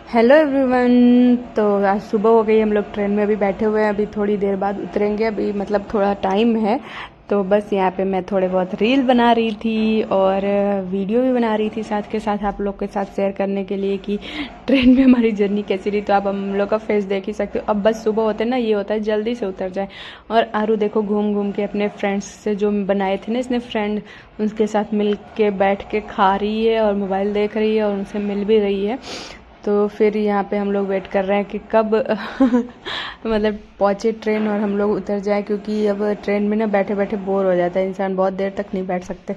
Hello everyone. तो आज सुबह हो गई, हम लोग ट्रेन में अभी बैठे हुए हैं, अभी थोड़ी देर बाद उतरेंगे, अभी मतलब थोड़ा टाइम है। तो बस यहाँ पे मैं थोड़े बहुत रील बना रही थी और वीडियो भी बना रही थी साथ के साथ आप लोग के साथ शेयर करने के लिए कि ट्रेन में हमारी जर्नी कैसी रही। तो आप हम लोग का फेस देख ही सकते हो। अब बस सुबह होते ना, ये होता है जल्दी से उतर जाए। और आरू देखो घूम घूम के अपने फ्रेंड्स से जो बनाए थे ना इसने फ्रेंड, उसके साथ मिल के बैठ के खा रही है और मोबाइल देख रही है और उनसे मिल भी रही है। तो फिर यहाँ पे हम लोग वेट कर रहे हैं कि कब मतलब पहुँचे ट्रेन और हम लोग उतर जाए, क्योंकि अब ट्रेन में ना बैठे बैठे बोर हो जाता है इंसान, बहुत देर तक नहीं बैठ सकते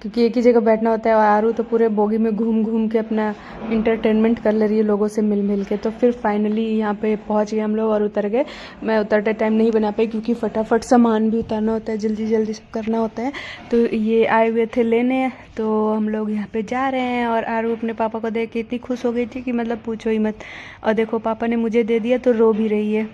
क्योंकि एक ही जगह बैठना होता है। और आरू तो पूरे बोगी में घूम घूम के अपना इंटरटेनमेंट कर ले रही है लोगों से मिल मिल के। तो फिर फाइनली यहाँ पे पहुँच गए हम लोग और उतर गए। मैं उतरते टाइम नहीं बना पाई क्योंकि फटाफट सामान भी उतारना होता है, जल्दी जल्दी सब करना होता है। तो ये आए हुए थे लेने, तो हम लोग यहाँ पे जा रहे हैं। और आरू अपने पापा को देख के इतनी खुश हो गई थी कि मतलब पूछो ही मत। और देखो पापा ने मुझे दे दिया तो रो भी रही है।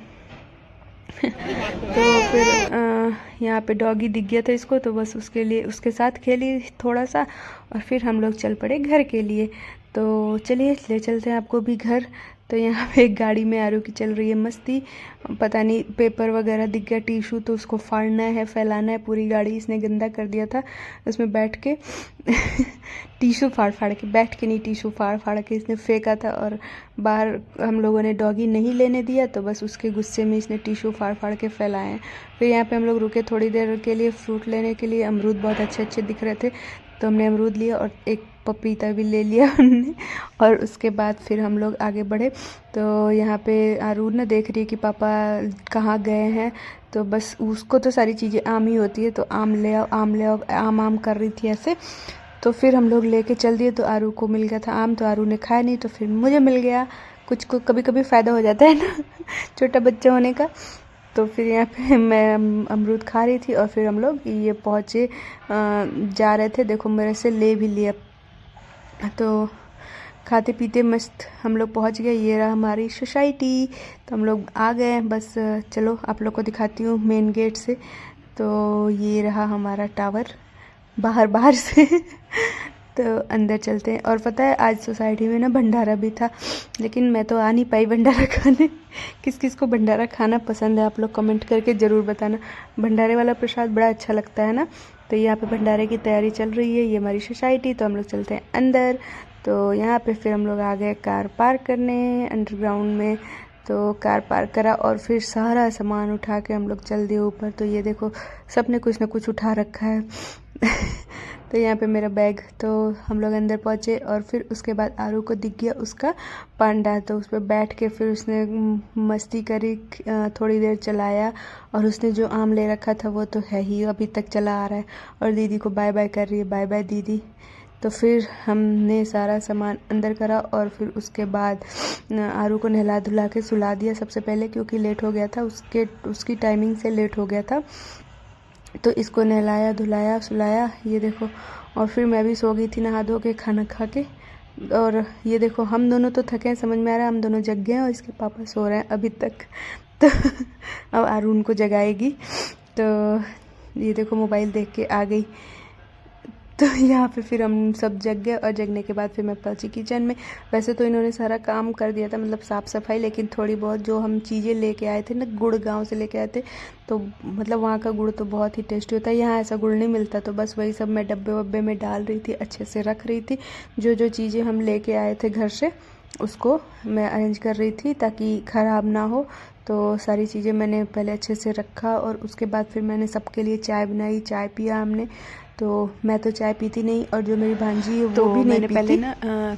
तो फिर यहाँ पे डॉगी दिख गया था इसको, तो बस उसके लिए उसके साथ खेली थोड़ा सा और फिर हम लोग चल पड़े घर के लिए। तो चलिए ले चलते हैं आपको भी घर। तो यहाँ पे एक गाड़ी में आरू की चल रही है मस्ती, पता नहीं पेपर वगैरह दिख गया, टिशू, तो उसको फाड़ना है फैलाना है, पूरी गाड़ी इसने गंदा कर दिया था उसमें बैठ के टिशू फाड़ फाड़ के, बैठ के नहीं टिशू फाड़ फाड़ के इसने फेंका था। और बाहर हम लोगों ने डॉगी नहीं लेने दिया, तो बस उसके गुस्से में इसने टिशू फाड़ फाड़ के फैलाए हैं। फिर यहाँ पे हम लोग रुके थोड़ी देर के लिए फ्रूट लेने के लिए, अमरूद बहुत अच्छे अच्छे दिख रहे थे तो हमने अमरूद लिया और एक पपीता भी ले लिया हमने। और उसके बाद फिर हम लोग आगे बढ़े। तो यहाँ पे आरू ना देख रही है कि पापा कहाँ गए हैं, तो बस उसको तो सारी चीज़ें आम ही होती है, तो आम ले आओ आम ले आओ, आम आम कर रही थी ऐसे। तो फिर हम लोग लेके चल दिए, तो आरू को मिल गया था आम, तो आरू ने खाया नहीं, तो फिर मुझे मिल गया। कुछ को कभी कभी फ़ायदा हो जाता है ना छोटा बच्चा होने का। तो फिर यहाँ पे मैं अमरूद खा रही थी और फिर हम लोग ये पहुँचे, जा रहे थे, देखो मेरे से ले भी लिया। तो खाते पीते मस्त हम लोग पहुँच गए। ये रहा हमारी सोसाइटी, तो हम लोग आ गए। बस चलो आप लोग को दिखाती हूँ मेन गेट से। तो ये रहा हमारा टावर बाहर बाहर से तो अंदर चलते हैं। और पता है आज सोसाइटी में ना भंडारा भी था, लेकिन मैं तो आ नहीं पाई भंडारा खाने। किस किस को भंडारा खाना पसंद है आप लोग कमेंट करके ज़रूर बताना। भंडारे वाला प्रसाद बड़ा अच्छा लगता है ना। तो यहाँ पे भंडारे की तैयारी चल रही है, ये हमारी सोसाइटी। तो हम लोग चलते हैं अंदर। तो यहाँ पे फिर हम लोग आ गए कार पार्क करने अंडरग्राउंड में। तो कार पार्क करा और फिर सारा सामान उठा के हम लोग चल दिए ऊपर। तो ये देखो सब ने कुछ ना कुछ उठा रखा है तो यहाँ पे मेरा बैग। तो हम लोग अंदर पहुँचे और फिर उसके बाद आरू को दिख गया उसका पांडा, तो उस पर बैठ के फिर उसने मस्ती करी, थोड़ी देर चलाया। और उसने जो आम ले रखा था वो तो है ही, अभी तक चला आ रहा है। और दीदी को बाय बाय कर रही है, बाय बाय दीदी। तो फिर हमने सारा सामान अंदर करा और फिर उसके बाद आरू को नहला धुला के सुला दिया सबसे पहले, क्योंकि लेट हो गया था, उसकी टाइमिंग से लेट हो गया था। तो इसको नहलाया धुलाया सुलाया, ये देखो। और फिर मैं भी सो गई थी नहा धो के खाना खा के। और ये देखो हम दोनों तो थके हैं, समझ में आ रहा है हम दोनों जग गए हैं और इसके पापा सो रहे हैं अभी तक तो अब आरू उनको जगाएगी। तो ये देखो मोबाइल देख के आ गई। तो यहाँ पे फिर हम सब जग गए और जगने के बाद फिर मैं पहुंची किचन में। वैसे तो इन्होंने सारा काम कर दिया था, मतलब साफ़ सफाई, लेकिन थोड़ी बहुत जो हम चीज़ें लेके आए थे ना, गुड़ गांव से लेके आए थे, तो मतलब वहाँ का गुड़ तो बहुत ही टेस्टी होता है, यहाँ ऐसा गुड़ नहीं मिलता। तो बस वही सब मैं डब्बे वब्बे में डाल रही थी, अच्छे से रख रही थी। जो जो चीज़ें हम लेके आए थे घर से उसको मैं अरेंज कर रही थी ताकि ख़राब ना हो। तो सारी चीज़ें मैंने पहले अच्छे से रखा और उसके बाद फिर मैंने सबके लिए चाय बनाई, चाय पिया हमने। तो मैं तो चाय पीती नहीं और जो मेरी भांजी है वो भी नहीं पीती। पहले ना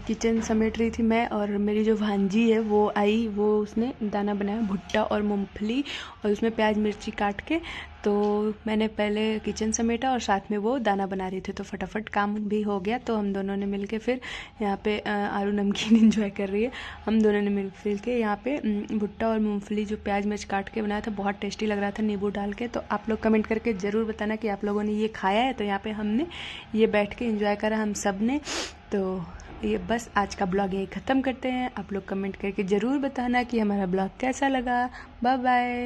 किचन समेट रही थी मैं, और मेरी जो भांजी है वो आई, वो उसने दाना बनाया भुट्टा और मूंगफली और उसमें प्याज मिर्ची काट के। तो मैंने पहले किचन समेटा और साथ में वो दाना बना रही थी, तो फटाफट काम भी हो गया। तो हम दोनों ने मिल के फिर यहाँ पे आरू नमकीन एंजॉय कर रही है। हम दोनों ने मिल के यहाँ पे भुट्टा और मूंगफली जो प्याज मिर्च काट के बनाया था, बहुत टेस्टी लग रहा था नींबू डाल के। तो आप लोग कमेंट करके ज़रूर बताना कि आप लोगों ने ये खाया है। तो यहाँ पे हमने ये बैठ के एंजॉय करा हम सब ने। तो ये बस आज का ब्लॉग यही ख़त्म करते हैं। आप लोग कमेंट करके ज़रूर बताना कि हमारा ब्लॉग कैसा लगा। Bye bye.